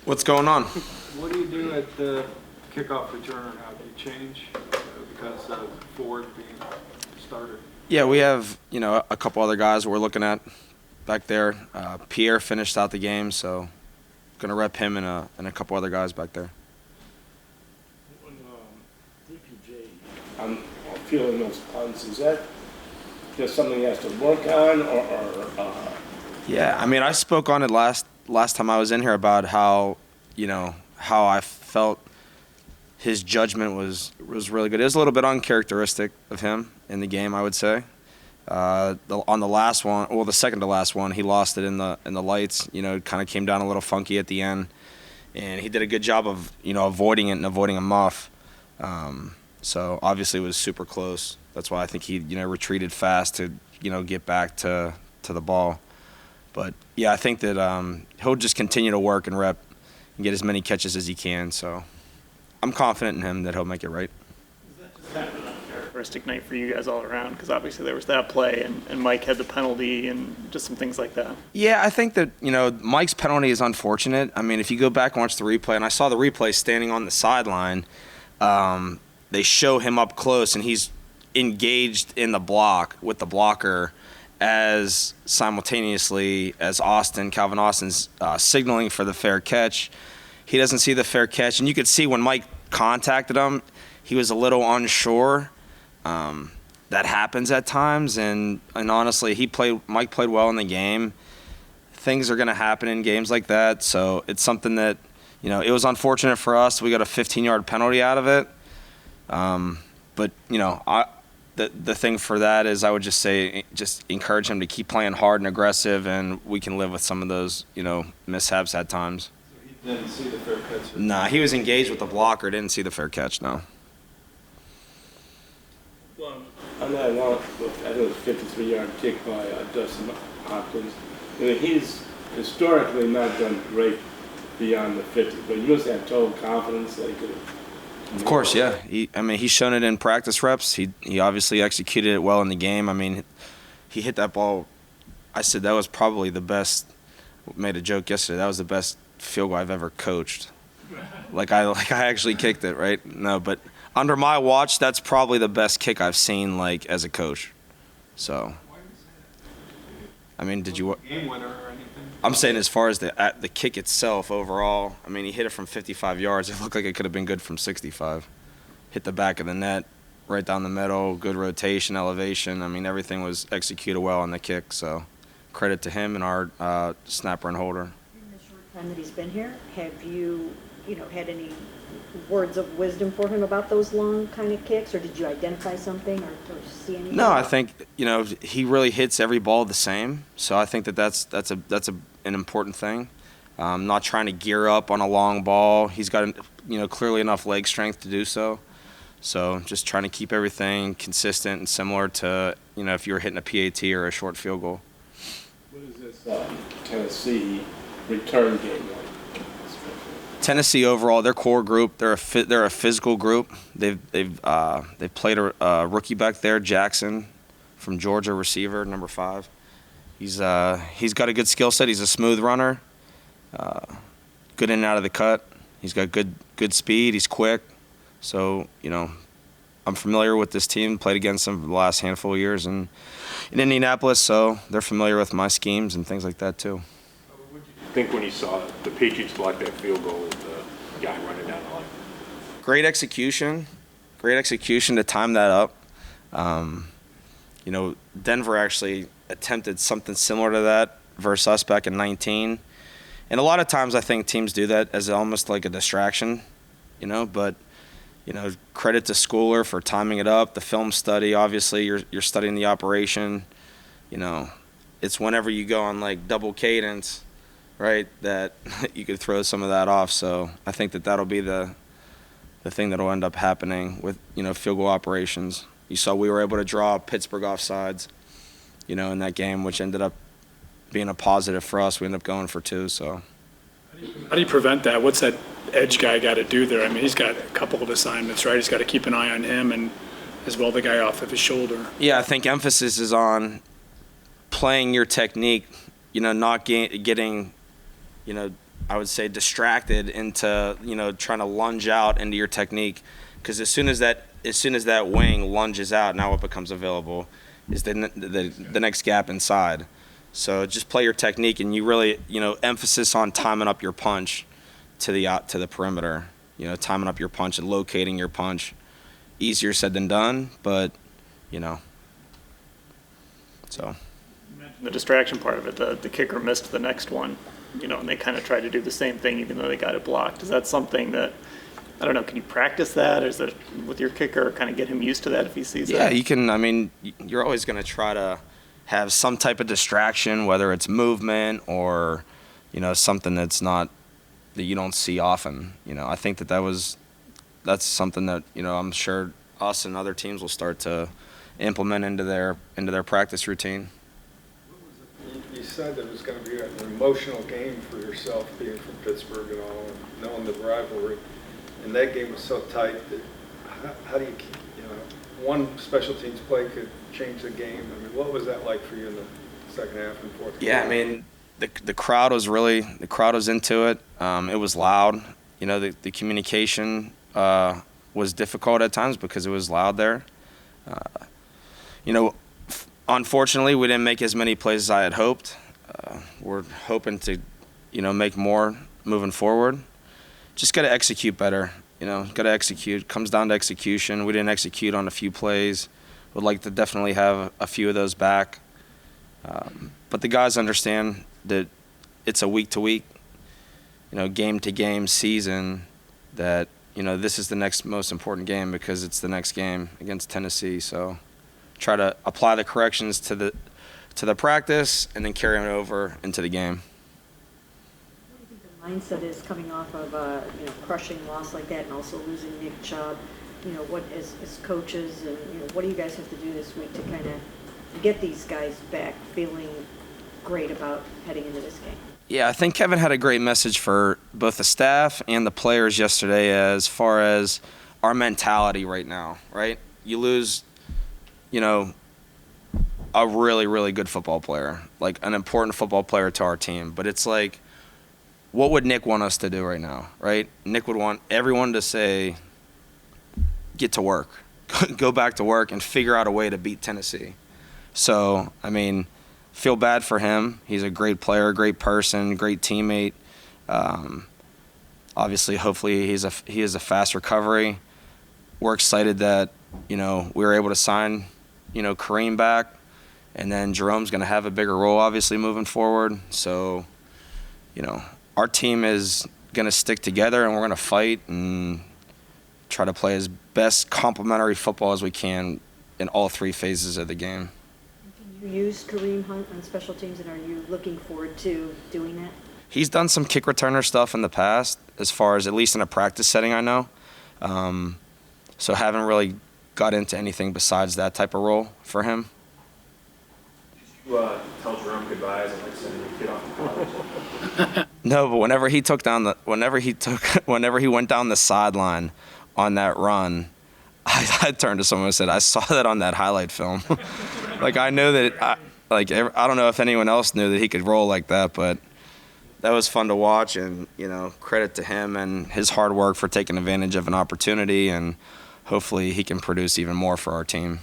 What's going on? What do you do at the kickoff return? How do you change because of Ford being starter? Yeah, we have, a couple other guys we're looking at back there. Pierre finished out the game, so going to rep him and a couple other guys back there. DPJ, I'm feeling those punts. Is that just something he has to work on, or Yeah, I spoke on it last time I was in here about how I felt his judgment was really good. It was a little bit uncharacteristic of him in the game, I would say. On the last one, the second to last one, he lost it in the lights. It kind of came down a little funky at the end, and he did a good job of avoiding it and avoiding a muff. So obviously it was super close. That's why I think he retreated fast to get back to the ball. But yeah, I think that he'll just continue to work and rep and get as many catches as he can. So I'm confident in him that he'll make it right. Is that just kind of an uncharacteristic night for you guys all around? Because obviously there was that play, and Mike had the penalty and just some things like that. Yeah, I think that, Mike's penalty is unfortunate. If you go back and watch the replay, and I saw the replay standing on the sideline, they show him up close, and he's engaged in the block with the blocker as simultaneously as Calvin Austin's signaling for the fair catch. He doesn't see the fair catch, and you could see when Mike contacted him, he was a little unsure. That happens at times, and honestly, Mike played well in the game. Things are going to happen in games like that, so it's something that, it was unfortunate for us. We got a 15-yard penalty out of it. But, the thing for that is I would just say just encourage him to keep playing hard and aggressive, and we can live with some of those, mishaps at times. So he didn't see the fair catch? Nah, he was engaged with the blocker, didn't see the fair catch, no. well, on that one, I think it was a 53-yard kick by Dustin Hopkins. He's historically not done great beyond the 50, but you must have total confidence that he could have. Of course, yeah. He's shown it in practice reps. He obviously executed it well in the game. He hit that ball. I said that was probably the best. Made a joke yesterday. That was the best field goal I've ever coached. Like I actually kicked it, right? No, but under my watch, that's probably the best kick I've seen as a coach. So. Did you? Game winner or anything? I'm saying as far as the kick itself overall, he hit it from 55 yards. It looked like it could have been good from 65. Hit the back of the net, right down the middle, good rotation, elevation. Everything was executed well on the kick, so credit to him and our snapper and holder. In the short time that he's been here, have you, had any words of wisdom for him about those long kind of kicks, or did you identify something or see anything? No, I think he really hits every ball the same, so I think that's an important thing. Not trying to gear up on a long ball. He's got clearly enough leg strength to do so. So just trying to keep everything consistent and similar to if you were hitting a PAT or a short field goal. What is this Tennessee return game like? Tennessee overall, their core group, they're a physical group. They've played a rookie back there, Jackson, from Georgia, receiver, number 5. He's got a good skill set. He's a smooth runner, good in and out of the cut. He's got good speed. He's quick. So I'm familiar with this team. Played against them for the last handful of years in Indianapolis, so they're familiar with my schemes and things like that too. I think when you saw the Patriots block that field goal with the guy running down the line. Great execution to time that up. Denver actually attempted something similar to that versus us back in 19. And a lot of times I think teams do that as almost like a distraction, but, credit to Schooler for timing it up. The film study, obviously, you're studying the operation. It's whenever you go on double cadence, right, that you could throw some of that off. So I think that'll be the thing that'll end up happening with, field goal operations. You saw we were able to draw Pittsburgh offsides, in that game, which ended up being a positive for us. We ended up going for 2, so. How do you prevent that? What's that edge guy got to do there? He's got a couple of assignments, right? He's got to keep an eye on him and as well the guy off of his shoulder. Yeah, I think emphasis is on playing your technique, not getting, I would say, distracted into, trying to lunge out into your technique. Because as soon as that wing lunges out, now what becomes available is the next gap inside. So just play your technique, and you really, emphasis on timing up your punch to the perimeter. Timing up your punch and locating your punch. Easier said than done, but, so. The distraction part of it, the kicker missed the next one, and they kind of tried to do the same thing even though they got it blocked. Is that something that, I don't know, can you practice that? Or is that with your kicker, kind of get him used to that if he sees that? Yeah, you can. I mean, you're always going to try to have some type of distraction, whether it's movement or, something that you don't see often. I think that's something that, I'm sure us and other teams will start to implement into their practice routine. You said that it was going to be an emotional game for yourself, being from Pittsburgh and all, and knowing the rivalry. And that game was so tight that how do you keep, one special teams play could change the game. I mean, what was that like for you in the second half and fourth quarter? Yeah, I mean, the crowd was into it. It was loud. The communication was difficult at times because it was loud there. Unfortunately, we didn't make as many plays as I had hoped. We're hoping to, make more moving forward. Just got to execute better. Got to execute. Comes down to execution. We didn't execute on a few plays. Would like to definitely have a few of those back. But the guys understand that it's a week-to-week, game-to-game season that, this is the next most important game because it's the next game against Tennessee. So try to apply the corrections to the practice and then carry it over into the game. What do you think the mindset is coming off of a crushing loss like that and also losing Nick Chubb? What as coaches and what do you guys have to do this week to kind of get these guys back feeling great about heading into this game? Yeah, I think Kevin had a great message for both the staff and the players yesterday as far as our mentality right now, right? You lose, a really, really good football player, like an important football player to our team. But it's like, what would Nick want us to do right now, right? Nick would want everyone to say, get to work, go back to work and figure out a way to beat Tennessee. So, I mean, feel bad for him. He's a great player, great person, great teammate. Obviously, hopefully he has a fast recovery. We're excited that, we were able to sign, Kareem back. And then Jerome's going to have a bigger role, obviously, moving forward. So, our team is going to stick together and we're going to fight and try to play as best complementary football as we can in all three phases of the game. Can you use Kareem Hunt on special teams, and are you looking forward to doing that? He's done some kick returner stuff in the past, as far as at least in a practice setting, I know. So haven't really got into anything besides that type of role for him. Did you tell Jerome goodbye as like sending your kid off to college? No, but whenever he went down the sideline on that run, I turned to someone and said, I saw that on that highlight film. Like, I know that, I don't know if anyone else knew that he could roll like that, but that was fun to watch, and, credit to him and his hard work for taking advantage of an opportunity, and hopefully he can produce even more for our team.